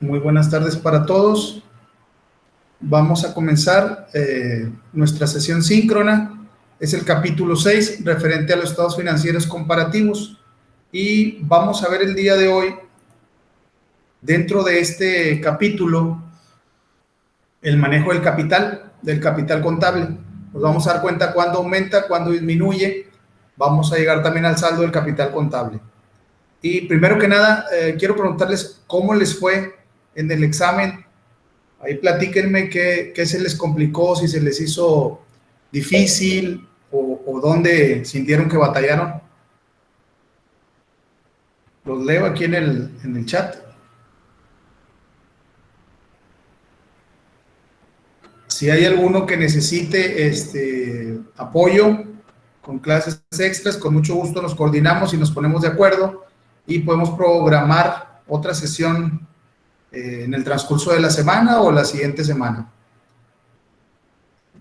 Muy buenas tardes para todos. Vamos a comenzar nuestra sesión síncrona. Es el capítulo 6, referente a los estados financieros comparativos. Y vamos a ver el día de hoy, dentro de este capítulo, el manejo del capital contable. Nos vamos a dar cuenta cuándo aumenta, cuándo disminuye. Vamos a llegar también al saldo del capital contable. Y primero que nada, quiero preguntarles cómo les fue en el examen. Ahí platíquenme qué se les complicó, si se les hizo difícil o dónde sintieron que batallaron. Los leo aquí en el chat. Si hay alguno que necesite apoyo con clases extras, con mucho gusto nos coordinamos y nos ponemos de acuerdo y podemos programar otra sesión en el transcurso de la semana o la siguiente semana.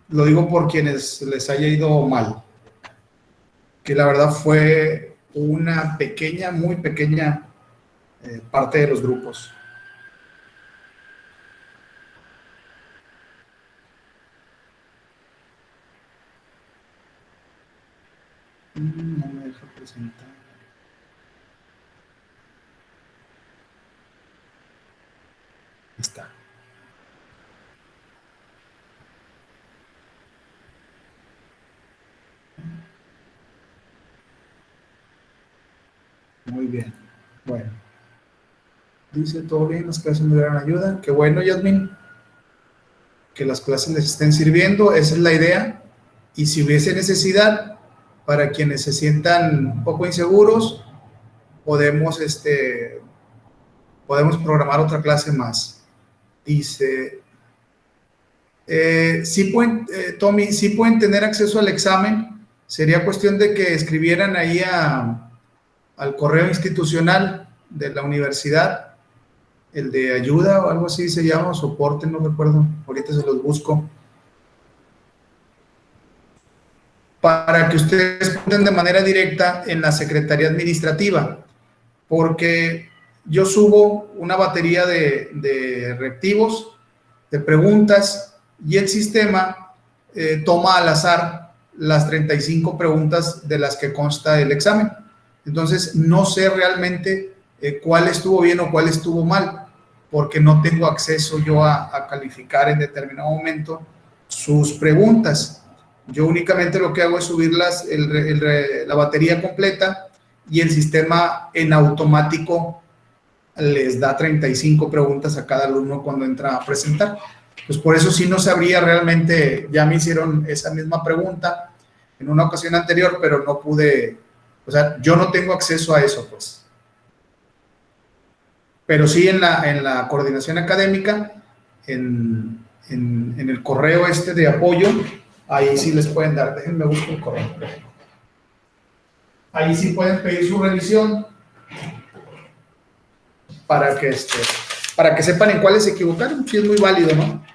Lo digo por quienes les haya ido mal, que la verdad fue una pequeña, muy pequeña parte de los grupos. No me deja presentar. Ahí está. Muy bien. Bueno. Dice, todo bien, las clases me dieron ayuda. Qué bueno, Yasmin. Que las clases les estén sirviendo, esa es la idea. Y si hubiese necesidad, para quienes se sientan un poco inseguros, podemos programar otra clase más. Dice, sí pueden, Tommy, sí pueden tener acceso al examen. Sería cuestión de que escribieran ahí al correo institucional de la universidad, el de ayuda o algo así se llama, soporte, no recuerdo, ahorita se los busco, para que ustedes puedan de manera directa en la Secretaría Administrativa, porque yo subo una batería de reactivos, de preguntas, y el sistema toma al azar las 35 preguntas de las que consta el examen. Entonces, no sé realmente cuál estuvo bien o cuál estuvo mal, porque no tengo acceso yo a calificar en determinado momento sus preguntas. Yo únicamente lo que hago es subir la batería completa y el sistema en automático les da 35 preguntas a cada alumno cuando entra a presentar. Pues por eso sí no sabría realmente, ya me hicieron esa misma pregunta en una ocasión anterior, pero no pude, o sea, yo no tengo acceso a eso, pues. Pero sí en la coordinación académica, en el correo de apoyo, ahí sí les pueden dar, déjenme buscar el correo. Ahí sí pueden pedir su revisión para que sepan en cuáles se equivocaron, sí es muy válido, ¿no?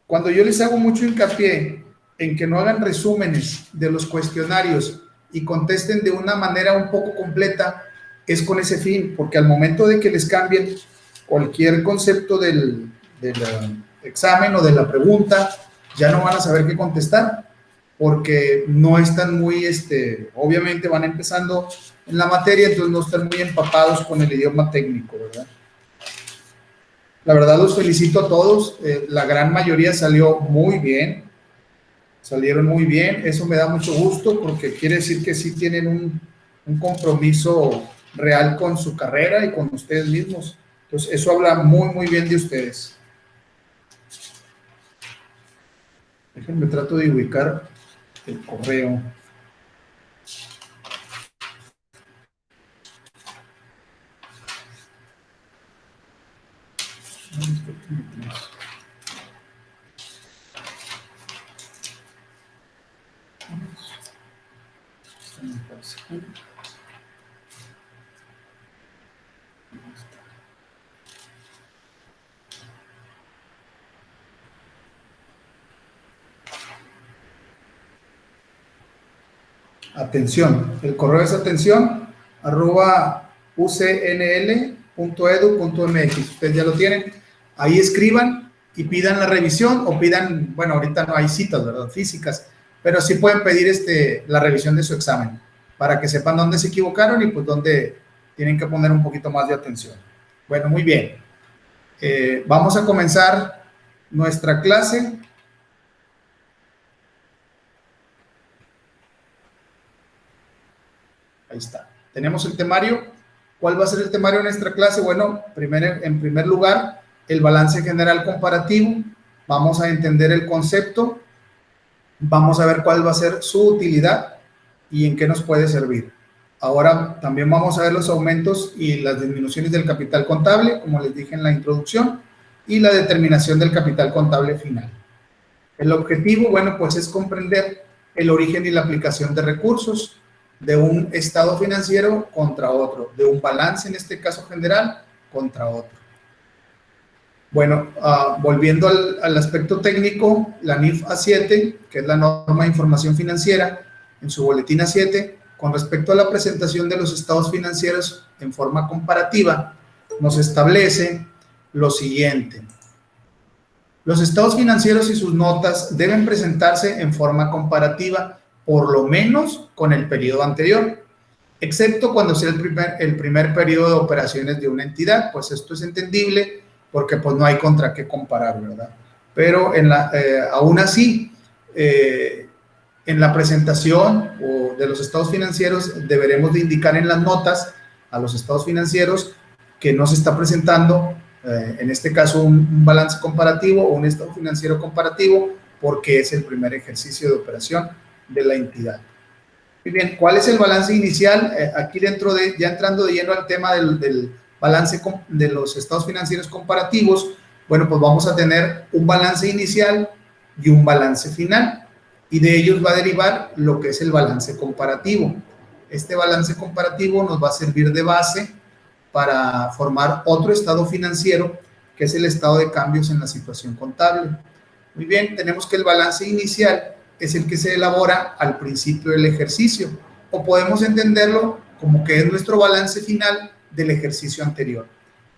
Cuando yo les hago mucho hincapié en que no hagan resúmenes de los cuestionarios y contesten de una manera un poco completa, es con ese fin, porque al momento de que les cambien cualquier concepto del examen o de la pregunta, ya no van a saber qué contestar, porque no están muy, obviamente van empezando en la materia, entonces no están muy empapados con el idioma técnico, ¿verdad? La verdad los felicito a todos, la gran mayoría salió muy bien, salieron muy bien, eso me da mucho gusto porque quiere decir que sí tienen un compromiso real con su carrera y con ustedes mismos. Entonces eso habla muy, muy bien de ustedes. Déjenme trato de ubicar el correo. Atención, el correo es atención @ ucnl.mx. .edu.mx. Ustedes ya lo tienen. Ahí escriban y pidan la revisión o pidan, bueno, ahorita no hay citas, ¿verdad? Físicas, pero sí pueden pedir la revisión de su examen para que sepan dónde se equivocaron y pues dónde tienen que poner un poquito más de atención. Bueno, muy bien. Vamos a comenzar nuestra clase. Ahí está. Tenemos el temario. ¿Cuál va a ser el temario de nuestra clase? Bueno, en primer lugar, el balance general comparativo. Vamos a entender el concepto. Vamos a ver cuál va a ser su utilidad y en qué nos puede servir. Ahora también vamos a ver los aumentos y las disminuciones del capital contable, como les dije en la introducción, y la determinación del capital contable final. El objetivo, bueno, pues es comprender el origen y la aplicación de recursos de un estado financiero contra otro, de un balance en este caso general contra otro. Bueno, volviendo al aspecto técnico, la NIF A7, que es la norma de información financiera, en su boletín A7, con respecto a la presentación de los estados financieros en forma comparativa, nos establece lo siguiente. Los estados financieros y sus notas deben presentarse en forma comparativa, por lo menos con el periodo anterior, excepto cuando sea el primer periodo de operaciones de una entidad, pues esto es entendible porque pues no hay contra qué comparar, ¿verdad? Pero aún así, en la presentación de los estados financieros deberemos de indicar en las notas a los estados financieros que no se está presentando, en este caso, un balance comparativo o un estado financiero comparativo, porque es el primer ejercicio de operación de la entidad. Muy bien, ¿cuál es el balance inicial? Aquí ya entrando de lleno al tema del balance de los estados financieros comparativos, bueno, pues vamos a tener un balance inicial y un balance final, y de ellos va a derivar lo que es el balance comparativo. Este balance comparativo nos va a servir de base para formar otro estado financiero, que es el estado de cambios en la situación contable. Muy bien, tenemos que el balance inicial es el que se elabora al principio del ejercicio, o podemos entenderlo como que es nuestro balance final del ejercicio anterior.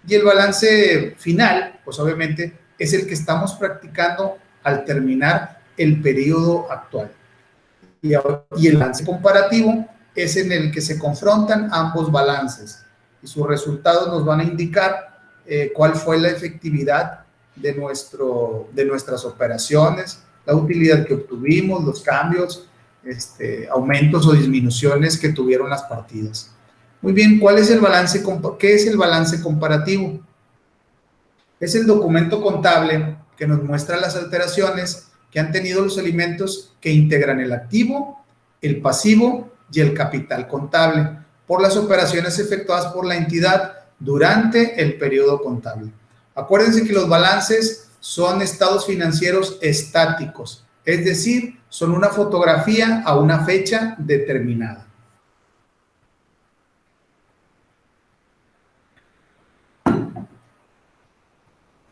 Y el balance final, pues obviamente, es el que estamos practicando al terminar el periodo actual. Y el balance comparativo es en el que se confrontan ambos balances y sus resultados nos van a indicar cuál fue la efectividad de nuestras operaciones, la utilidad que obtuvimos, los cambios, aumentos o disminuciones que tuvieron las partidas. Muy bien, ¿qué es el balance comparativo? Es el documento contable que nos muestra las alteraciones que han tenido los elementos que integran el activo, el pasivo y el capital contable por las operaciones efectuadas por la entidad durante el periodo contable. Acuérdense que los balances son estados financieros estáticos, es decir, son una fotografía a una fecha determinada.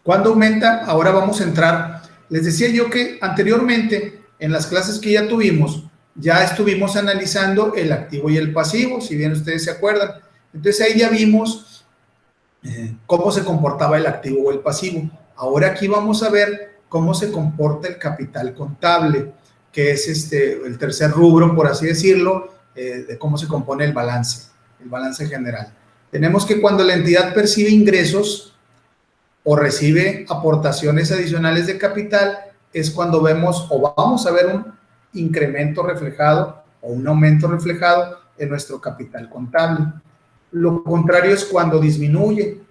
¿Cuándo aumenta? Ahora vamos a entrar. Les decía yo que anteriormente, en las clases que ya tuvimos, ya estuvimos analizando el activo y el pasivo, si bien ustedes se acuerdan. Entonces ahí ya vimos cómo se comportaba el activo o el pasivo. Ahora aquí vamos a ver cómo se comporta el capital contable, que es el tercer rubro, por así decirlo, de cómo se compone el balance general. Tenemos que cuando la entidad percibe ingresos o recibe aportaciones adicionales de capital, es cuando vemos o vamos a ver un incremento reflejado o un aumento reflejado en nuestro capital contable. Lo contrario es cuando disminuye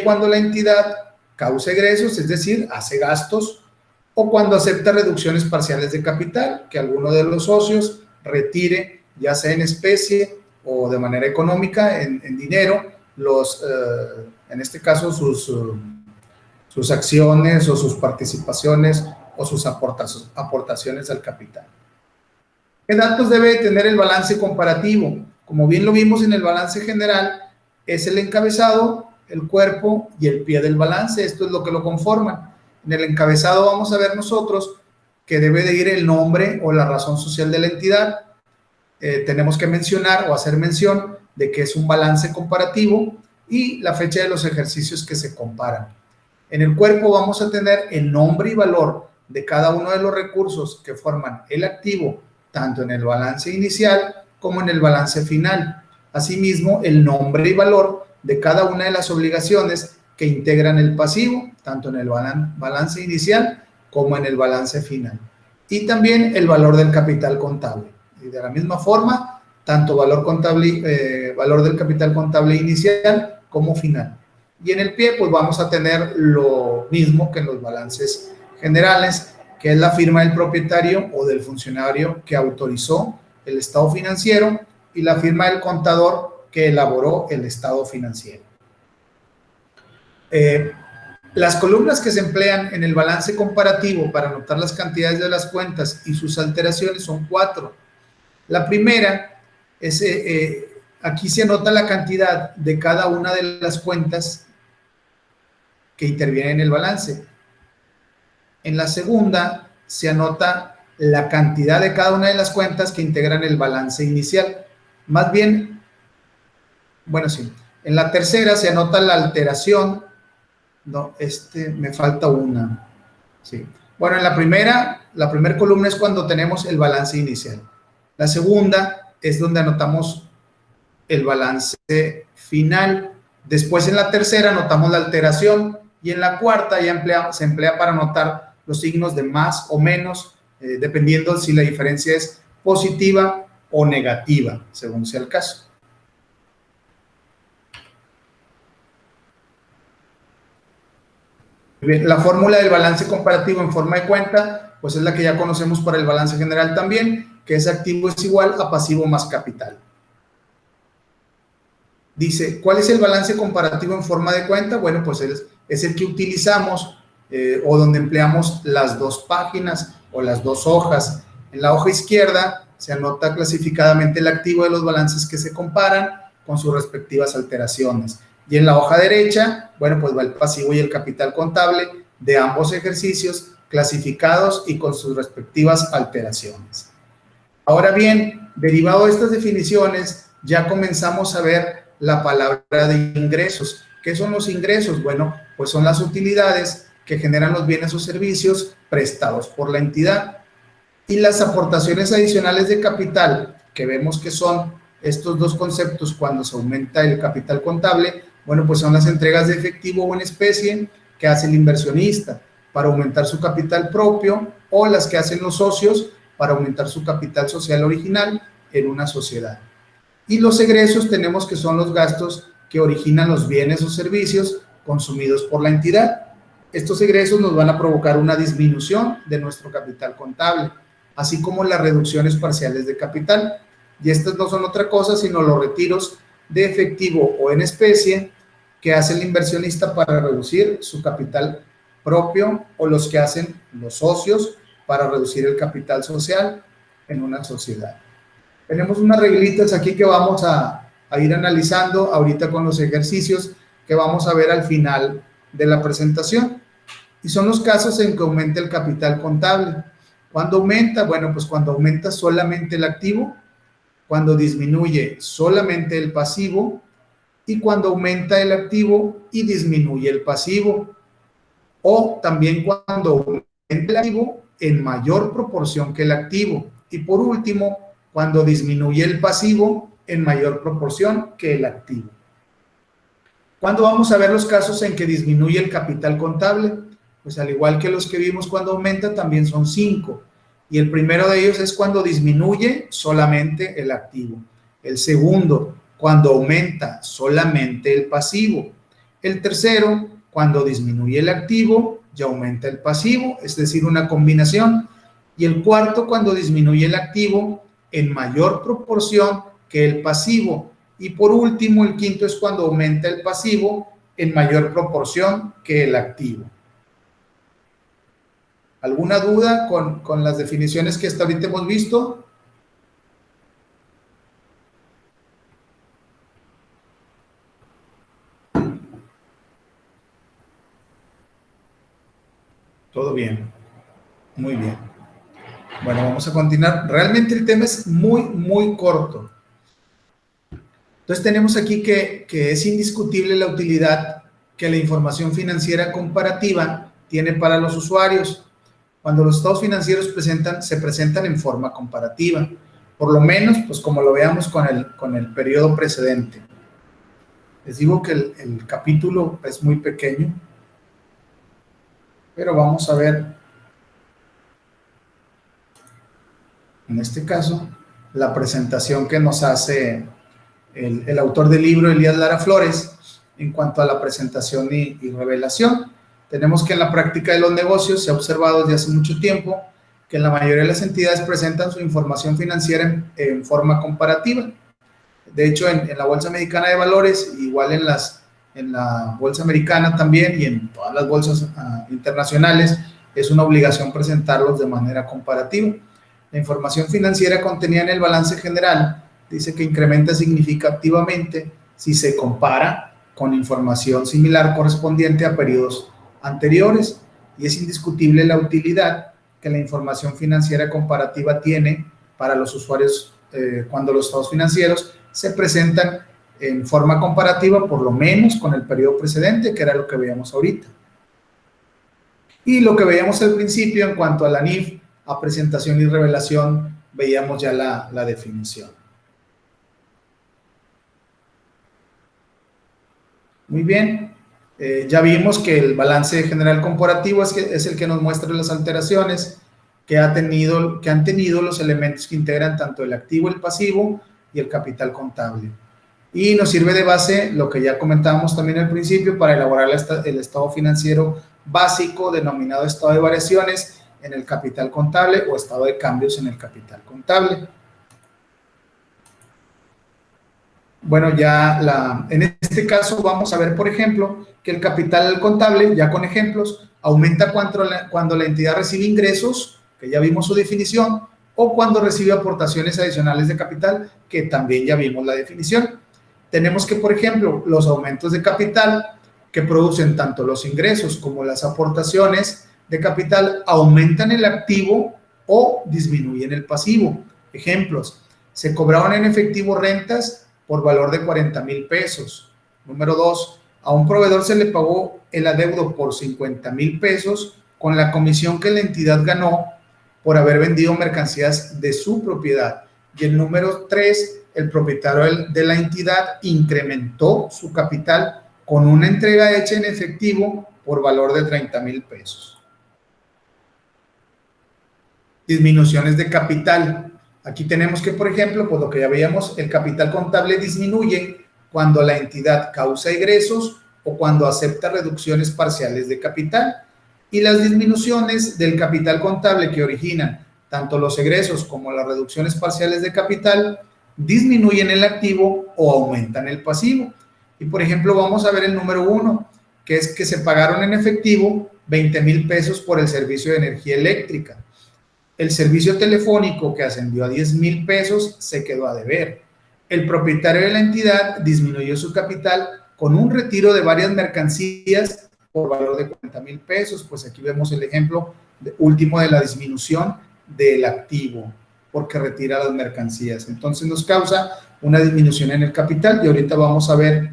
cuando la entidad causa egresos, es decir, hace gastos, o cuando acepta reducciones parciales de capital, que alguno de los socios retire, ya sea en especie o de manera económica, en dinero, en este caso sus acciones o sus participaciones o sus aportaciones al capital. ¿Qué datos debe tener el balance comparativo? Como bien lo vimos en el balance general, es el encabezado, el cuerpo y el pie del balance. Esto es lo que lo conforman. En el encabezado vamos a ver nosotros que debe de ir el nombre o la razón social de la entidad. Tenemos que mencionar o hacer mención de que es un balance comparativo y la fecha de los ejercicios que se comparan. En el cuerpo vamos a tener el nombre y valor de cada uno de los recursos que forman el activo, tanto en el balance inicial como en el balance final. Asimismo, el nombre y valor de cada una de las obligaciones que integran el pasivo, tanto en el balance inicial como en el balance final. Y también el valor del capital contable. Y de la misma forma, tanto valor del capital contable inicial como final. Y en el pie, pues vamos a tener lo mismo que en los balances generales, que es la firma del propietario o del funcionario que autorizó el estado financiero y la firma del contador que elaboró el estado financiero. Las columnas que se emplean en el balance comparativo para anotar las cantidades de las cuentas y sus alteraciones son 4. La primera es, aquí se anota la cantidad de cada una de las cuentas que intervienen en el balance. En la segunda se anota la cantidad de cada una de las cuentas que integran el balance inicial. Más bien, bueno, sí. En la tercera se anota la alteración. No, me falta una. Sí. Bueno, en la primera columna es cuando tenemos el balance inicial. La segunda es donde anotamos el balance final. Después en la tercera anotamos la alteración y en la cuarta ya se emplea para anotar los signos de más o menos, dependiendo si la diferencia es positiva o negativa, según sea el caso. Bien, la fórmula del balance comparativo en forma de cuenta, pues es la que ya conocemos para el balance general también, que es activo es igual a pasivo más capital. Dice, ¿cuál es el balance comparativo en forma de cuenta? Bueno, pues es el que utilizamos o donde empleamos las dos páginas o las dos hojas. En la hoja izquierda se anota clasificadamente el activo de los balances que se comparan con sus respectivas alteraciones. Y en la hoja derecha, bueno, pues va el pasivo y el capital contable de ambos ejercicios clasificados y con sus respectivas alteraciones. Ahora bien, derivado de estas definiciones, ya comenzamos a ver la palabra de ingresos. ¿Qué son los ingresos? Bueno, pues son las utilidades que generan los bienes o servicios prestados por la entidad. Y las aportaciones adicionales de capital, que vemos que son estos dos conceptos cuando se aumenta el capital contable, bueno, pues son las entregas de efectivo o en especie que hace el inversionista para aumentar su capital propio o las que hacen los socios para aumentar su capital social original en una sociedad. Y los egresos tenemos que son los gastos que originan los bienes o servicios consumidos por la entidad. Estos egresos nos van a provocar una disminución de nuestro capital contable, así como las reducciones parciales de capital. Y estas no son otra cosa sino los retiros de efectivo o en especie que hace el inversionista para reducir su capital propio o los que hacen los socios para reducir el capital social en una sociedad. Tenemos unas reglitas aquí que vamos a ir analizando ahorita con los ejercicios que vamos a ver al final de la presentación. Y son los casos en que aumenta el capital contable. ¿Cuándo aumenta? Bueno, pues cuando aumenta solamente el activo, cuando disminuye solamente el pasivo y cuando aumenta el activo y disminuye el pasivo. O también cuando aumenta el activo en mayor proporción que el activo. Y por último, cuando disminuye el pasivo en mayor proporción que el activo. ¿Cuándo vamos a ver los casos en que disminuye el capital contable? Pues al igual que los que vimos cuando aumenta, también son 5. Y el primero de ellos es cuando disminuye solamente el activo. El segundo, cuando aumenta solamente el pasivo. El tercero, cuando disminuye el activo y aumenta el pasivo, es decir, una combinación. Y el cuarto, cuando disminuye el activo en mayor proporción que el pasivo. Y por último, el quinto es cuando aumenta el pasivo en mayor proporción que el activo. ¿Alguna duda con las definiciones que hasta ahorita hemos visto? Todo bien. Muy bien. Bueno, vamos a continuar. Realmente el tema es muy, muy corto. Entonces tenemos aquí que es indiscutible la utilidad que la información financiera comparativa tiene para los usuarios. Cuando los estados financieros se presentan en forma comparativa, por lo menos, pues como lo veamos con el periodo precedente. Les digo que el capítulo es muy pequeño, pero vamos a ver, en este caso, la presentación que nos hace el autor del libro, Elías Lara Flores, en cuanto a la presentación y revelación. Tenemos que en la práctica de los negocios se ha observado desde hace mucho tiempo que la mayoría de las entidades presentan su información financiera en forma comparativa. De hecho, en la Bolsa Mexicana de Valores, igual en la Bolsa Americana también y en todas las bolsas internacionales, es una obligación presentarlos de manera comparativa. La información financiera contenida en el balance general dice que incrementa significativamente si se compara con información similar correspondiente a periodos anteriores, y es indiscutible la utilidad que la información financiera comparativa tiene para los usuarios cuando los estados financieros se presentan en forma comparativa, por lo menos con el periodo precedente, que era lo que veíamos ahorita. Y lo que veíamos al principio en cuanto a la NIF, a presentación y revelación, veíamos ya la definición. Muy bien, ya vimos que el balance general comparativo es el que nos muestra las alteraciones que han tenido los elementos que integran tanto el activo, el pasivo y el capital contable. Y nos sirve de base lo que ya comentábamos también al principio para elaborar el estado financiero básico denominado estado de variaciones en el capital contable o estado de cambios en el capital contable. Bueno, en este caso vamos a ver, por ejemplo, que el capital contable, ya con ejemplos, aumenta cuando la entidad recibe ingresos, que ya vimos su definición, o cuando recibe aportaciones adicionales de capital, que también ya vimos la definición. Tenemos que, por ejemplo, los aumentos de capital que producen tanto los ingresos como las aportaciones de capital aumentan el activo o disminuyen el pasivo. Ejemplos, se cobraron en efectivo rentas por valor de 40,000 pesos. Número 2, a un proveedor se le pagó el adeudo por 50,000 pesos con la comisión que la entidad ganó por haber vendido mercancías de su propiedad. Y el número 3, el propietario de la entidad incrementó su capital con una entrega hecha en efectivo por valor de 30,000 pesos. Disminuciones de capital. Aquí tenemos que, por ejemplo, pues lo que ya veíamos, el capital contable disminuye cuando la entidad causa egresos o cuando acepta reducciones parciales de capital. Y las disminuciones del capital contable que originan tanto los egresos como las reducciones parciales de capital disminuyen el activo o aumentan el pasivo. Y, por ejemplo, vamos a ver el número 1, que es que se pagaron en efectivo 20,000 pesos por el servicio de energía eléctrica. El servicio telefónico, que ascendió a 10,000 pesos, se quedó a deber. El propietario de la entidad disminuyó su capital con un retiro de varias mercancías por valor de 40,000 pesos. Pues aquí vemos el ejemplo último de la disminución del activo, porque retira las mercancías. Entonces nos causa una disminución en el capital y ahorita vamos a ver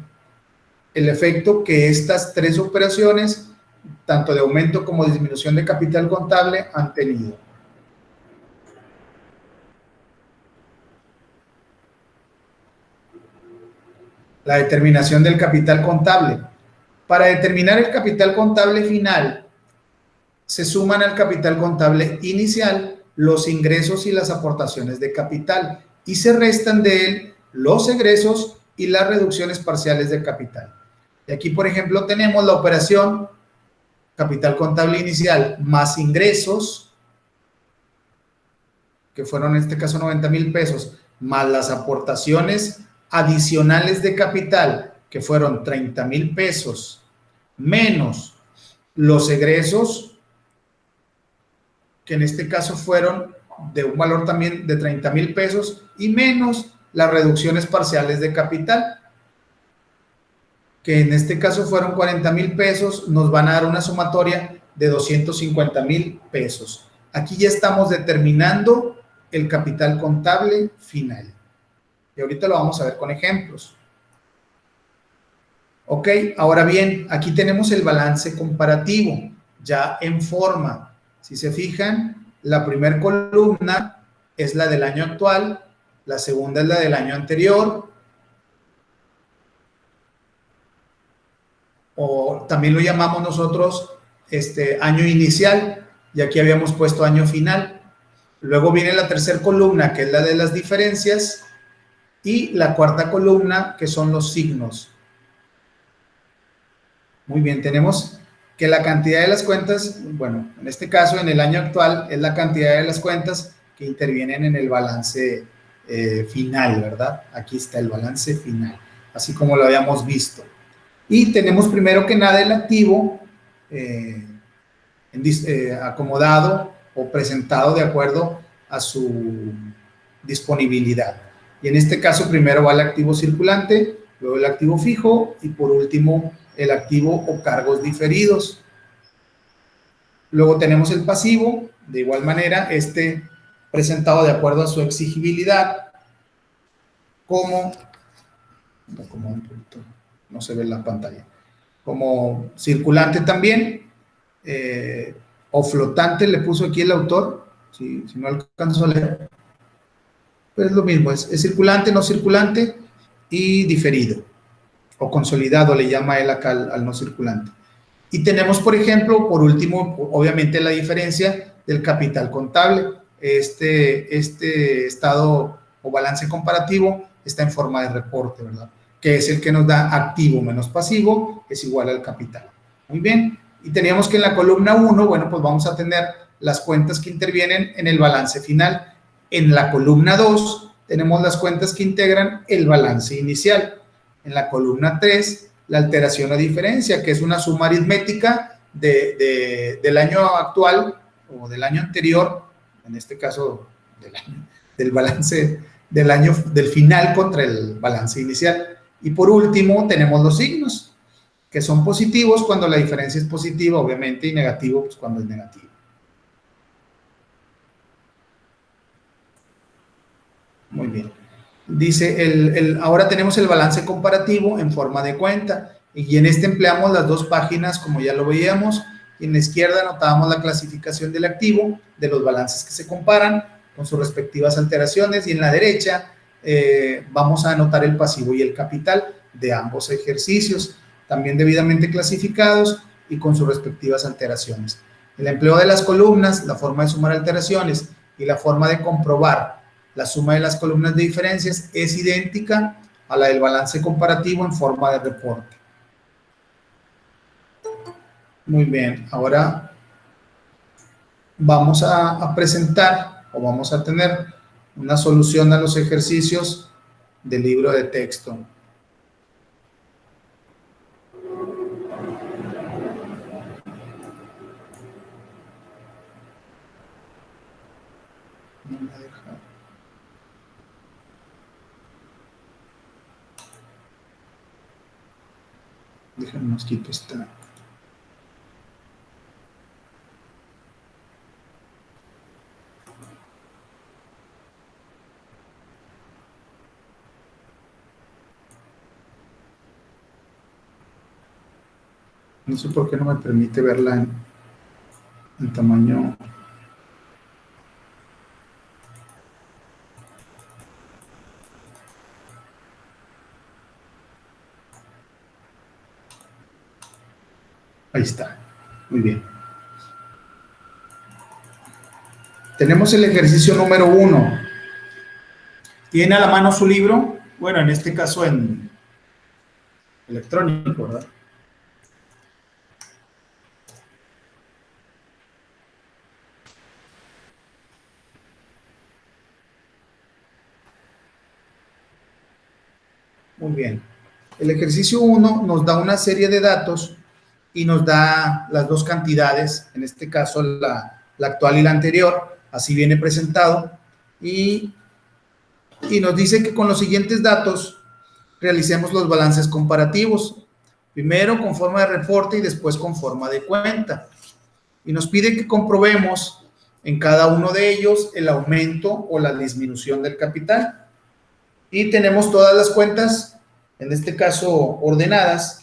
el efecto que estas tres operaciones, tanto de aumento como disminución de capital contable, han tenido. La determinación del capital contable. Para determinar el capital contable final, se suman al capital contable inicial los ingresos y las aportaciones de capital y se restan de él los egresos y las reducciones parciales de capital. Y aquí, por ejemplo, tenemos la operación capital contable inicial más ingresos, que fueron en este caso 90,000 pesos, más las aportaciones adicionales de capital, que fueron 30,000 pesos, menos los egresos, que en este caso fueron de un valor también de 30,000 pesos, y menos las reducciones parciales de capital, que en este caso fueron 40,000 pesos, nos van a dar una sumatoria de 250,000 pesos. Aquí ya estamos determinando el capital contable final. Y ahorita lo vamos a ver con ejemplos. Ok, ahora bien, aquí tenemos el balance comparativo, ya en forma. Si se fijan, la primera columna es la del año actual, la segunda es la del año anterior, o también lo llamamos nosotros año inicial, y aquí habíamos puesto año final. Luego viene la tercera columna, que es la de las diferencias, y la cuarta columna, que son los signos. Muy bien, tenemos que la cantidad de las cuentas, bueno, en este caso, en el año actual, es la cantidad de las cuentas que intervienen en el balance final, ¿verdad? Aquí está el balance final, así como lo habíamos visto. Y tenemos primero que nada el activo acomodado o presentado de acuerdo a su disponibilidad. Y en este caso primero va el activo circulante, luego el activo fijo y por último el activo o cargos diferidos. Luego tenemos el pasivo, de igual manera, presentado de acuerdo a su exigibilidad, como no se ve en la pantalla, como circulante también, o flotante le puso aquí el autor, si no alcanzo a leer, pues es lo mismo, es circulante, no circulante y diferido, o consolidado le llama él acá al no circulante. Y tenemos, por ejemplo, por último, obviamente la diferencia del capital contable. Este estado o balance comparativo está en forma de reporte, ¿verdad? Que es el que nos da activo menos pasivo, es igual al capital. Muy bien. Y teníamos que en la columna 1, bueno, pues vamos a tener las cuentas que intervienen en el balance final. En la columna 2 tenemos las cuentas que integran el balance inicial. En la columna 3, la alteración o diferencia, que es una suma aritmética del año actual o del año anterior, en este caso del balance del año del final contra el balance inicial. Y por último tenemos los signos, que son positivos cuando la diferencia es positiva, obviamente, y negativo pues cuando es negativo. Muy bien. Dice, ahora tenemos el balance comparativo en forma de cuenta y en este empleamos las dos páginas como ya lo veíamos. En la izquierda anotábamos la clasificación del activo, de los balances que se comparan con sus respectivas alteraciones y en la derecha vamos a anotar el pasivo y el capital de ambos ejercicios, también debidamente clasificados y con sus respectivas alteraciones. El empleo de las columnas, la forma de sumar alteraciones y la forma de comprobar la suma de las columnas de diferencias es idéntica a la del balance comparativo en forma de reporte. Muy bien, ahora vamos a presentar o vamos a tener una solución a los ejercicios del libro de texto. No me deja. Déjenme nos quito esta. No sé por qué no me permite verla en tamaño. Ahí está. Muy bien. Tenemos el ejercicio número 1. ¿Tiene a la mano su libro? Bueno, en este caso en electrónico, ¿verdad? Muy bien. El ejercicio 1 nos da una serie de datos y nos da las dos cantidades, en este caso la actual y la anterior, así viene presentado, y nos dice que con los siguientes datos realicemos los balances comparativos, primero con forma de reporte y después con forma de cuenta. Y nos pide que comprobemos en cada uno de ellos el aumento o la disminución del capital. Y tenemos todas las cuentas, en este caso ordenadas,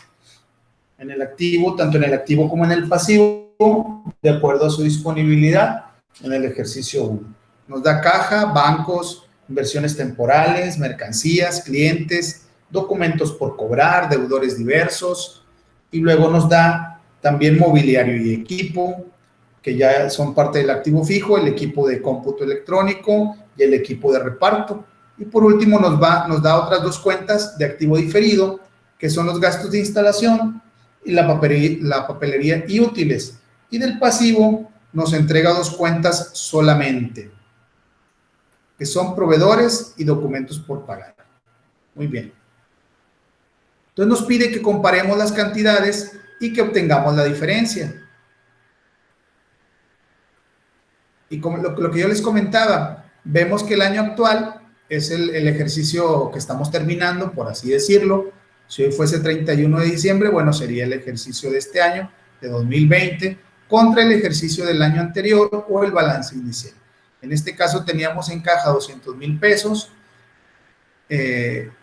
en el activo, tanto en el activo como en el pasivo, de acuerdo a su disponibilidad en el ejercicio 1. Nos da caja, bancos, inversiones temporales, mercancías, clientes, documentos por cobrar, deudores diversos, y luego nos da también mobiliario y equipo, que ya son parte del activo fijo, el equipo de cómputo electrónico y el equipo de reparto. Y por último nos da otras dos cuentas de activo diferido, que son los gastos de instalación y la papelería y útiles. Y del pasivo nos entrega dos cuentas solamente, que son proveedores y documentos por pagar. Muy bien. Entonces nos pide que comparemos las cantidades y que obtengamos la diferencia. Y como lo que yo les comentaba, vemos que el año actual es el ejercicio que estamos terminando, por así decirlo. Si hoy fuese 31 de diciembre, bueno, sería el ejercicio de este año, de 2020, contra el ejercicio del año anterior o el balance inicial. En este caso teníamos en caja 200,000 pesos,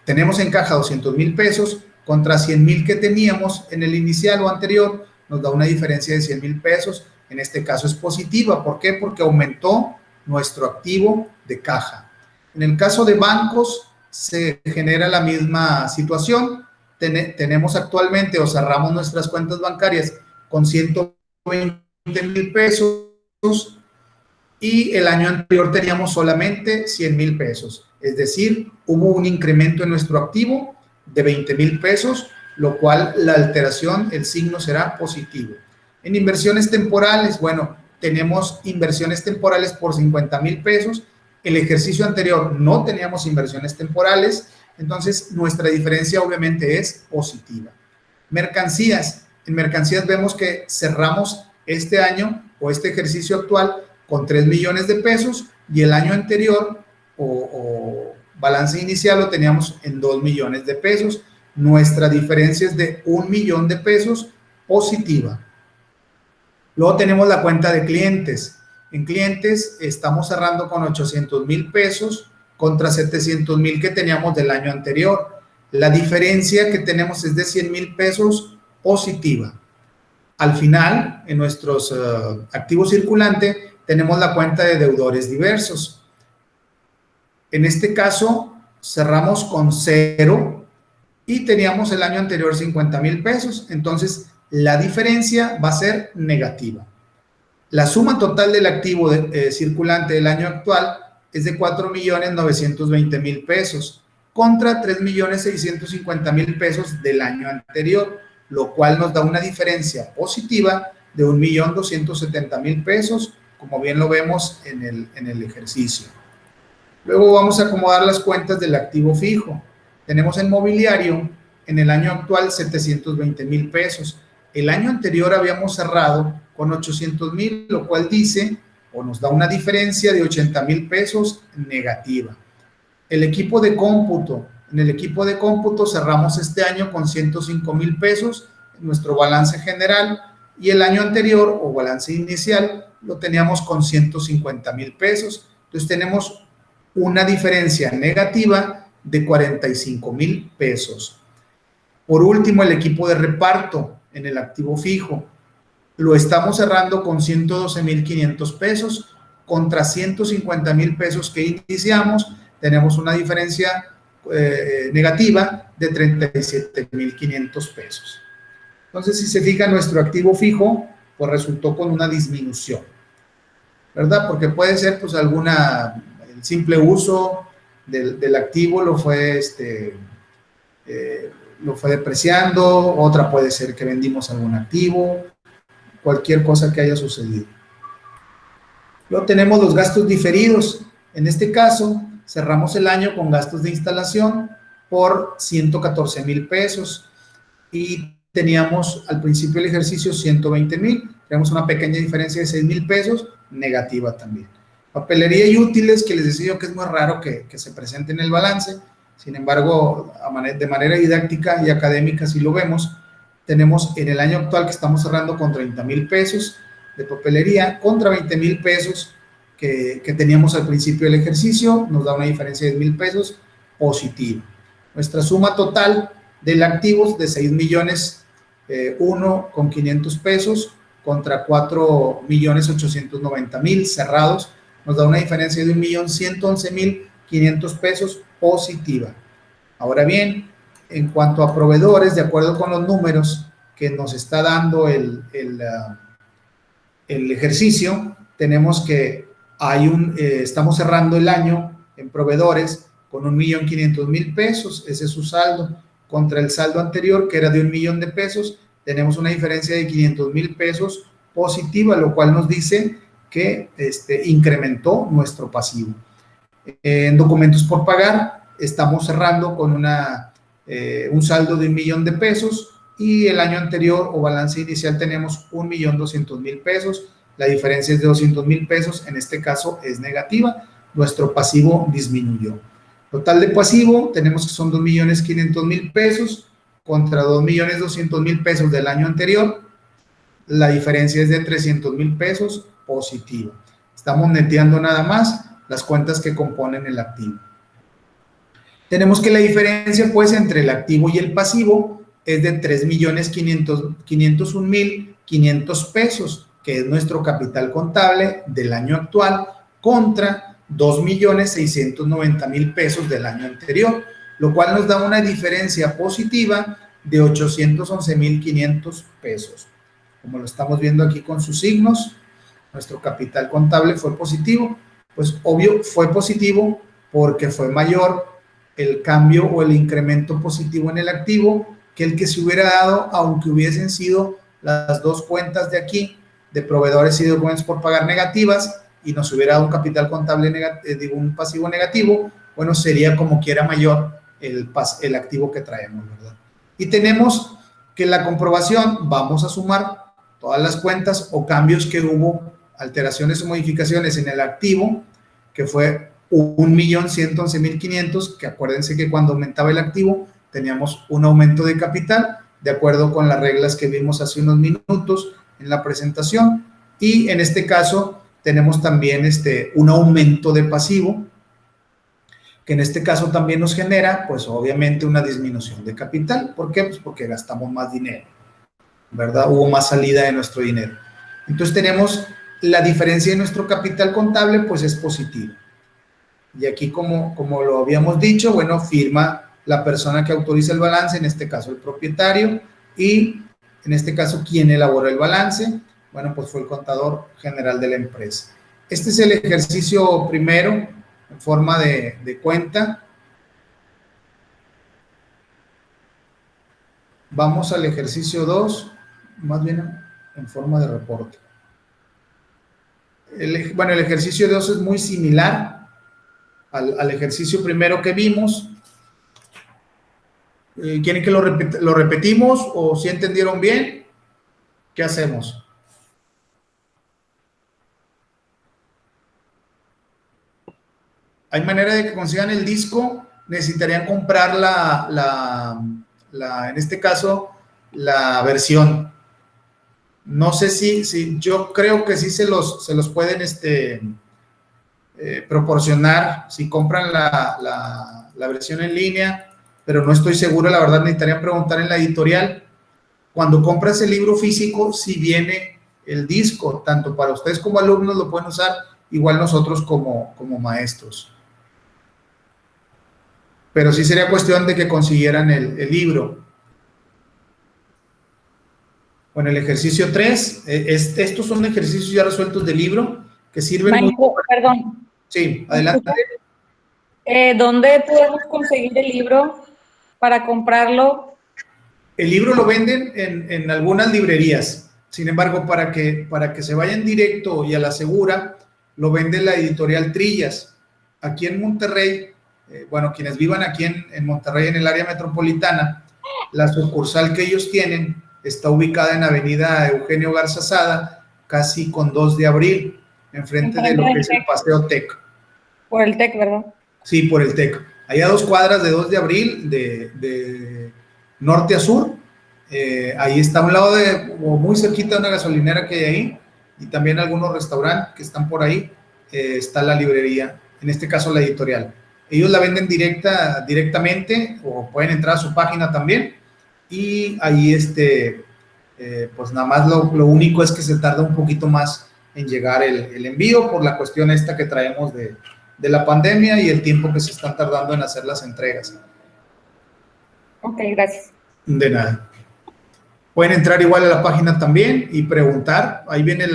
tenemos en caja 200,000 pesos contra 100,000 que teníamos en el inicial o anterior, nos da una diferencia de 100,000 pesos. En este caso es positiva. ¿Por qué? Porque aumentó nuestro activo de caja. En el caso de bancos se genera la misma situación. Tenemos actualmente o cerramos nuestras cuentas bancarias con 120,000 pesos y el año anterior teníamos solamente 100,000 pesos. Es decir, hubo un incremento en nuestro activo de 20,000 pesos, lo cual la alteración, el signo será positivo. En inversiones temporales, bueno, tenemos inversiones temporales por 50,000 pesos. El ejercicio anterior no teníamos inversiones temporales, entonces nuestra diferencia obviamente es positiva. Mercancías. En mercancías vemos que cerramos este año o este ejercicio actual con 3 millones de pesos y el año anterior o balance inicial lo teníamos en 2 millones de pesos. Nuestra diferencia es de 1 millón de pesos positiva. Luego tenemos la cuenta de clientes. En clientes estamos cerrando con 800,000 pesos contra 700,000 que teníamos del año anterior. La diferencia que tenemos es de 100,000 pesos positiva. Al final, en nuestros activos circulantes, tenemos la cuenta de deudores diversos. En este caso, cerramos con 0 y teníamos el año anterior 50,000 pesos. Entonces, la diferencia va a ser negativa. La suma total del activo circulante del año actual es de 4,920,000 pesos contra 3,650,000 pesos del año anterior, lo cual nos da una diferencia positiva de 1,270,000 pesos, como bien lo vemos en el ejercicio. Luego vamos a acomodar las cuentas del activo fijo. Tenemos en mobiliario en el año actual 720,000 pesos. El año anterior habíamos cerrado con 800,000, lo cual dice o nos da una diferencia de 80,000 pesos negativa. El equipo de cómputo. En el equipo de cómputo cerramos este año con 105,000 pesos en nuestro balance general y el año anterior o balance inicial lo teníamos con 150,000 pesos. Entonces tenemos una diferencia negativa de 45,000 pesos. Por último, el equipo de reparto en el activo fijo. Lo estamos cerrando con 112,500 pesos contra 150,000 pesos que iniciamos. Tenemos una diferencia negativa de 37,500 pesos. Entonces, si se fija, nuestro activo fijo, pues resultó con una disminución, ¿verdad? Porque puede ser, pues, el simple uso del activo lo fue depreciando, otra puede ser que vendimos algún activo, cualquier cosa que haya sucedido. Luego tenemos los gastos diferidos. En este caso, cerramos el año con gastos de instalación por 114,000 pesos y teníamos al principio del ejercicio 120,000, tenemos una pequeña diferencia de 6,000 pesos, negativa también. Papelería y útiles, que les decía yo que es muy raro que se presente en el balance. Sin embargo, de manera didáctica y académica, si lo vemos, tenemos en el año actual que estamos cerrando con 30,000 pesos de papelería contra 20,000 pesos que teníamos al principio del ejercicio, nos da una diferencia de 10,000 pesos positiva. Nuestra suma total del activo de 6 millones 1,500 pesos contra 4,890,000 cerrados, nos da una diferencia de 1,111,500 pesos positiva. Ahora bien, en cuanto a proveedores, de acuerdo con los números que nos está dando el ejercicio, tenemos que estamos cerrando el año en proveedores con 1,500,000 pesos, ese es su saldo, contra el saldo anterior que era de 1,000,000 de pesos, tenemos una diferencia de 500,000 pesos positiva, lo cual nos dice que incrementó nuestro pasivo. En documentos por pagar, estamos cerrando con un saldo de 1,000,000 de pesos y el año anterior o balance inicial tenemos 1,200,000 pesos. La diferencia es de 200,000 pesos, en este caso es negativa, nuestro pasivo disminuyó. Total de pasivo tenemos que son 2,500,000 pesos contra 2,200,000 pesos del año anterior. La diferencia es de 300,000 pesos positivo. Estamos neteando nada más las cuentas que componen el activo. Tenemos que la diferencia pues entre el activo y el pasivo es de 3,501,500 pesos, que es nuestro capital contable del año actual, contra 2,690,000 pesos del año anterior, lo cual nos da una diferencia positiva de 811,500 pesos. Como lo estamos viendo aquí con sus signos, nuestro capital contable fue positivo, pues obvio fue positivo porque fue mayor el cambio o el incremento positivo en el activo que el que se hubiera dado aunque hubiesen sido las dos cuentas de aquí, de proveedores y de documentos por pagar negativas, y nos hubiera dado un capital contable negativo, un pasivo negativo, bueno, sería como quiera mayor el activo que traemos, ¿verdad? Y tenemos que la comprobación, vamos a sumar todas las cuentas o cambios que hubo, alteraciones o modificaciones en el activo, que fue 1,111,500, que acuérdense que cuando aumentaba el activo teníamos un aumento de capital, de acuerdo con las reglas que vimos hace unos minutos en la presentación, y en este caso tenemos también un aumento de pasivo, que en este caso también nos genera, pues obviamente una disminución de capital. ¿Por qué? Pues porque gastamos más dinero, ¿verdad? Hubo más salida de nuestro dinero. Entonces tenemos la diferencia de nuestro capital contable, pues es positiva. Y aquí, como lo habíamos dicho, bueno, firma la persona que autoriza el balance, en este caso el propietario, y en este caso, ¿quién elaboró el balance? Bueno, pues fue el contador general de la empresa. Este es el ejercicio primero, en forma de cuenta. Vamos al ejercicio 2, más bien en forma de reporte. El ejercicio 2 es muy similar al ejercicio primero que vimos. ¿Quieren que lo repetimos o si entendieron bien? ¿Qué hacemos? Hay manera de que consigan el disco, necesitarían comprar en este caso, la versión. No sé si yo creo que sí se los pueden proporcionar si compran la versión en línea, pero no estoy seguro, la verdad necesitaría preguntar en la editorial. Cuando compras el libro físico, si viene el disco, tanto para ustedes como alumnos lo pueden usar, igual nosotros como maestros. Pero sí sería cuestión de que consiguieran el libro. Bueno, el ejercicio 3, estos son ejercicios ya resueltos del libro que sirven Maestro, mucho. perdón. Sí, adelante. ¿Dónde podemos conseguir el libro para comprarlo? El libro lo venden en algunas librerías. Sin embargo, para que se vayan directo y a la segura, lo vende la editorial Trillas. Aquí en Monterrey, bueno, quienes vivan aquí en Monterrey, en el área metropolitana, la sucursal que ellos tienen está ubicada en Avenida Eugenio Garza Sada, casi con 2 de abril, enfrente de lo que es el Paseo TEC. Por el TEC, ¿verdad? Sí, por el TEC. Ahí a 2 cuadras de 2 de abril, de norte a sur. Ahí está a un lado o muy cerquita de una gasolinera que hay ahí, y también algunos restaurantes que están por ahí. Está la librería, en este caso la editorial. Ellos la venden directamente o pueden entrar a su página también, y ahí pues nada más lo único es que se tarda un poquito más en llegar el envío por la cuestión esta que traemos de la pandemia y el tiempo que se están tardando en hacer las entregas. Ok, gracias. De nada. Pueden entrar igual a la página también y preguntar. Ahí vienen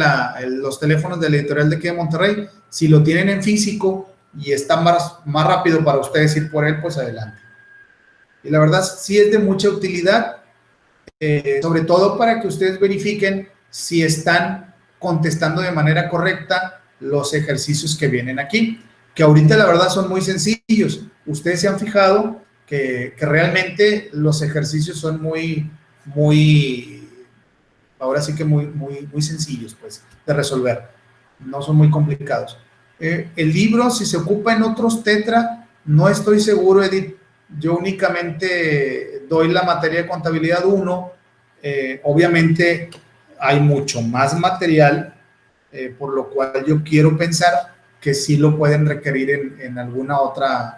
los teléfonos de la editorial de aquí de Monterrey. Si lo tienen en físico y está más rápido para ustedes ir por él, pues adelante. Y la verdad sí es de mucha utilidad, sobre todo para que ustedes verifiquen si están contestando de manera correcta los ejercicios que vienen aquí, que ahorita la verdad son muy sencillos. Ustedes se han fijado que realmente los ejercicios son muy, ahora sí que muy sencillos, pues, de resolver. No son muy complicados. El libro, si se ocupa en otros tetra, no estoy seguro, Edith. Yo únicamente doy la materia de contabilidad 1. Obviamente hay mucho más material, por lo cual yo quiero pensar que sí lo pueden requerir en algún otro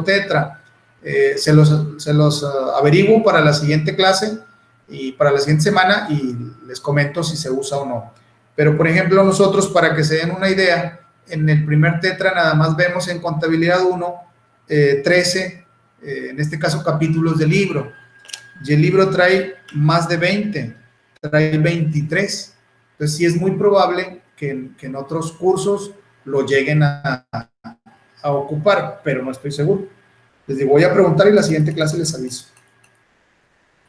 tetra. Se los averiguo para la siguiente clase y para la siguiente semana y les comento si se usa o no. Pero, por ejemplo, nosotros, para que se den una idea, en el primer tetra nada más vemos en contabilidad 1 13, en este caso, capítulos del libro. Y el libro trae más de 20, trae 23. Entonces, sí es muy probable que en otros cursos lo lleguen a ocupar, pero no estoy seguro. Les digo, voy a preguntar y la siguiente clase les aviso.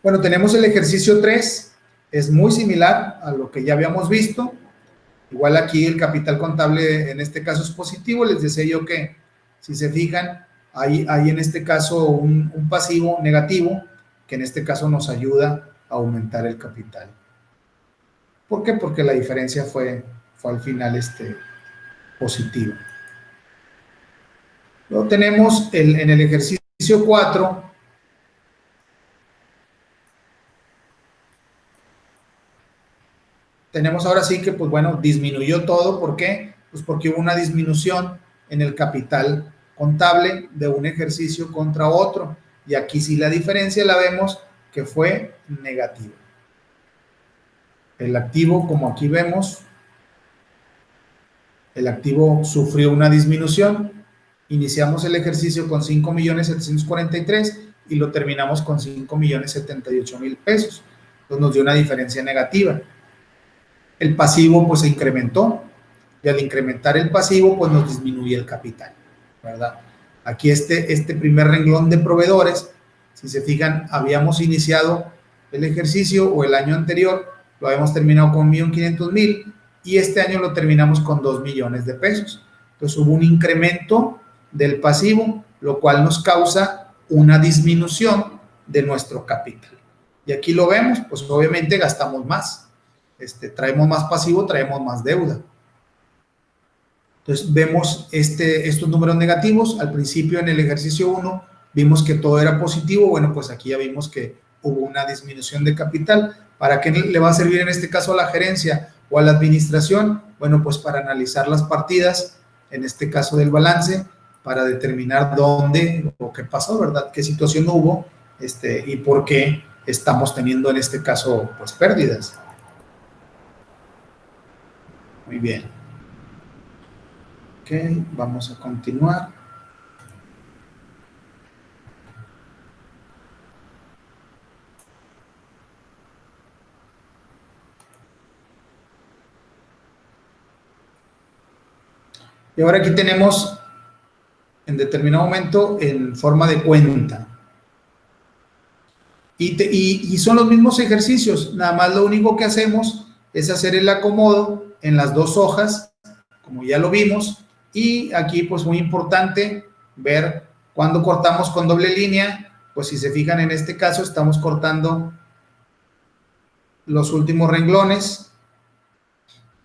Bueno, tenemos el ejercicio 3, es muy similar a lo que ya habíamos visto. Igual aquí el capital contable en este caso es positivo. Les decía yo que, si se fijan, hay en este caso un pasivo negativo, que en este caso nos ayuda a aumentar el capital. ¿Por qué? Porque la diferencia fue al final positiva. Luego tenemos en el ejercicio 4, tenemos ahora sí que, pues bueno, disminuyó todo. ¿Por qué? Pues porque hubo una disminución en el capital contable de un ejercicio contra otro. Y aquí sí la diferencia la vemos que fue negativa. El activo, como aquí vemos, el activo sufrió una disminución. Iniciamos el ejercicio con 5,743,000 y lo terminamos con 5,078,000 pesos. Entonces nos dio una diferencia negativa. El pasivo pues se incrementó y al incrementar el pasivo pues nos disminuye el capital, ¿verdad? Aquí este primer renglón de proveedores, si se fijan, habíamos iniciado el ejercicio o el año anterior, lo habíamos terminado con 1,500,000 y este año lo terminamos con 2 millones de pesos. Entonces hubo un incremento del pasivo, lo cual nos causa una disminución de nuestro capital. Y aquí lo vemos, pues obviamente gastamos más. Traemos más pasivo, traemos más deuda. Entonces vemos estos números negativos. Al principio en el ejercicio 1 vimos que todo era positivo. Bueno, pues aquí ya vimos que hubo una disminución de capital. ¿Para qué le va a servir en este caso a la gerencia o a la administración? Bueno, pues para analizar las partidas, en este caso del balance, para determinar dónde o qué pasó, ¿verdad? ¿Qué situación hubo y por qué estamos teniendo en este caso pues pérdidas? Muy bien. Ok, vamos a continuar. Y ahora aquí tenemos en determinado momento en forma de cuenta. Y son los mismos ejercicios, nada más lo único que hacemos es hacer el acomodo en las dos hojas, como ya lo vimos, y aquí pues muy importante ver cuando cortamos con doble línea. Pues si se fijan en este caso estamos cortando los últimos renglones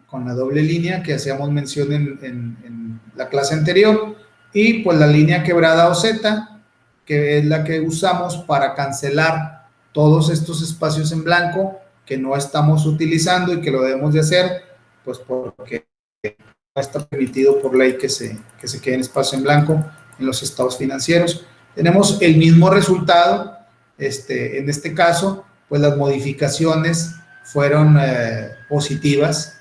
con la doble línea que hacíamos mención en la clase anterior, y pues la línea quebrada o Z, que es la que usamos para cancelar todos estos espacios en blanco que no estamos utilizando y que lo debemos de hacer, pues porque no está permitido por ley que se quede en espacio en blanco en los estados financieros. Tenemos el mismo resultado, en este caso, pues las modificaciones fueron positivas,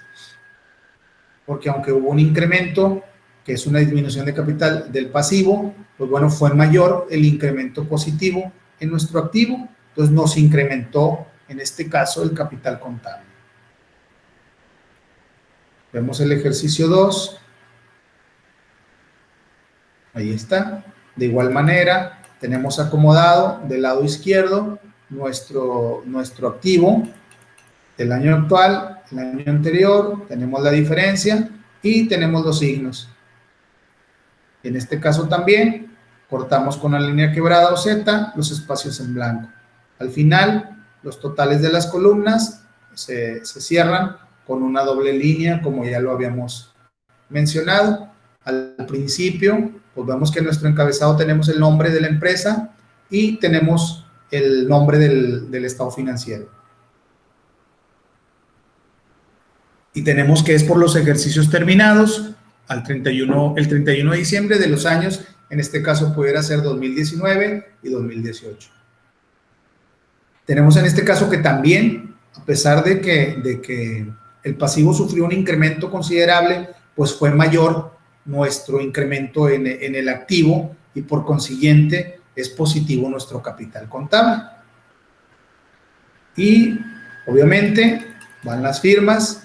porque aunque hubo un incremento, que es una disminución de capital del pasivo, pues bueno, fue mayor el incremento positivo en nuestro activo, entonces nos incrementó, en este caso, el capital contable. Vemos el ejercicio 2. Ahí está. De igual manera, tenemos acomodado del lado izquierdo nuestro activo del año actual, el año anterior, tenemos la diferencia y tenemos los signos. En este caso también cortamos con la línea quebrada o Z los espacios en blanco. Al final, los totales de las columnas se cierran con una doble línea, como ya lo habíamos mencionado. Al principio, pues vemos que en nuestro encabezado tenemos el nombre de la empresa y tenemos el nombre del estado financiero. Y tenemos que es por los ejercicios terminados el 31 de diciembre de los años, en este caso pudiera ser 2019 y 2018. Tenemos en este caso que también, a pesar de que el pasivo sufrió un incremento considerable, pues fue mayor nuestro incremento en el activo y por consiguiente es positivo nuestro capital contable. Y obviamente van las firmas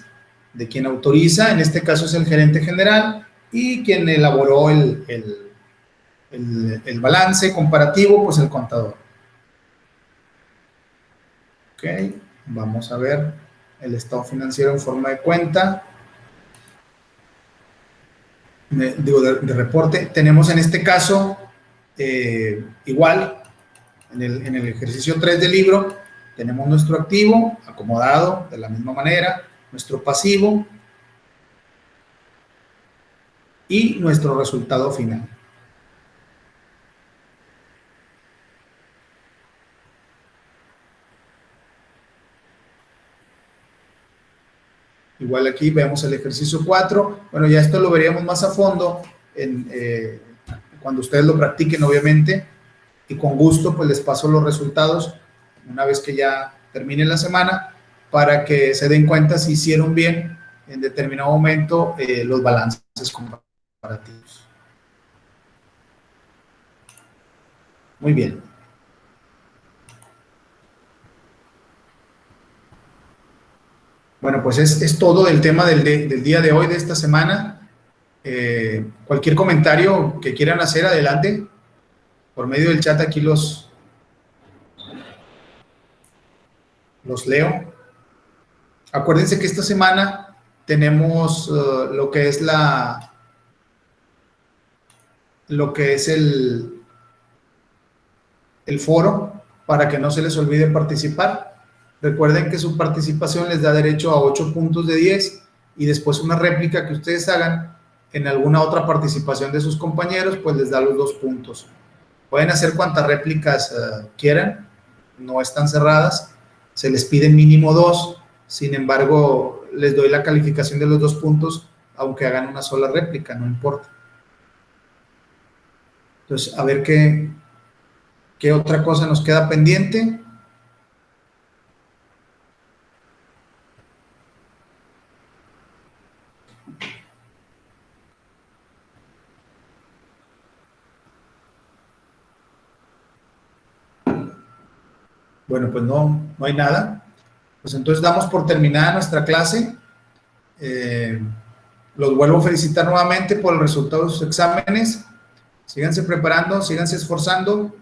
de quien autoriza, en este caso es el gerente general, y quien elaboró el balance comparativo, pues el contador. Ok, vamos a ver el estado financiero en forma de cuenta. De reporte. Tenemos en este caso, igual, en el ejercicio 3 del libro, tenemos nuestro activo acomodado de la misma manera, nuestro pasivo y nuestro resultado final. Igual aquí vemos el ejercicio 4. Bueno, ya esto lo veríamos más a fondo cuando ustedes lo practiquen, obviamente, y con gusto pues les paso los resultados una vez que ya termine la semana para que se den cuenta si hicieron bien en determinado momento los balances comparativos. Muy bien. Bueno, pues es todo el tema del día de hoy, de esta semana. Cualquier comentario que quieran hacer, adelante. Por medio del chat aquí los leo. Acuérdense que esta semana tenemos lo que es el foro, para que no se les olvide participar. Recuerden que su participación les da derecho a 8 puntos de 10 y después una réplica que ustedes hagan en alguna otra participación de sus compañeros, pues les da los 2 puntos. Pueden hacer cuantas réplicas quieran, no están cerradas, se les pide mínimo 2, sin embargo, les doy la calificación de los 2 puntos, aunque hagan una sola réplica, no importa. Entonces, a ver qué otra cosa nos queda pendiente. Bueno, pues no hay nada. Pues entonces damos por terminada nuestra clase. Los vuelvo a felicitar nuevamente por el resultado de sus exámenes. Síganse preparando, síganse esforzando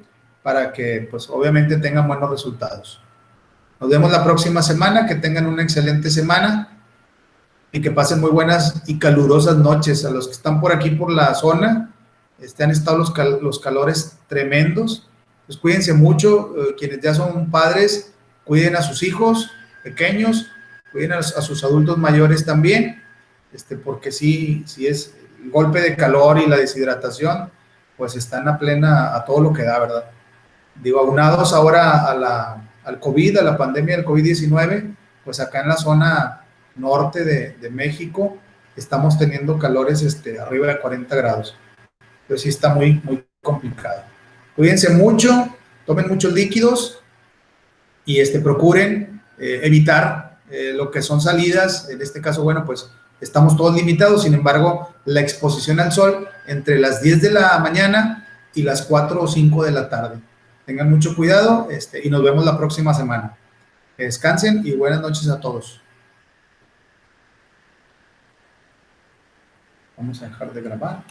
para que, pues, obviamente tengan buenos resultados. Nos vemos la próxima semana, que tengan una excelente semana y que pasen muy buenas y calurosas noches. A los que están por aquí, por la zona, han estado los calores tremendos. Pues cuídense mucho, quienes ya son padres, cuiden a sus hijos pequeños, cuiden a sus adultos mayores también, porque sí es el golpe de calor y la deshidratación, pues están a todo lo que da, ¿verdad? Digo, aunados ahora al COVID, a la pandemia del COVID-19, pues acá en la zona norte de México estamos teniendo calores arriba de 40 grados. Entonces sí está muy, muy complicado. Cuídense mucho, tomen muchos líquidos y procuren evitar lo que son salidas. En este caso, bueno, pues estamos todos limitados, sin embargo, la exposición al sol entre las 10 de la mañana y las 4 o 5 de la tarde. Tengan mucho cuidado y nos vemos la próxima semana. Que descansen y buenas noches a todos. Vamos a dejar de grabar.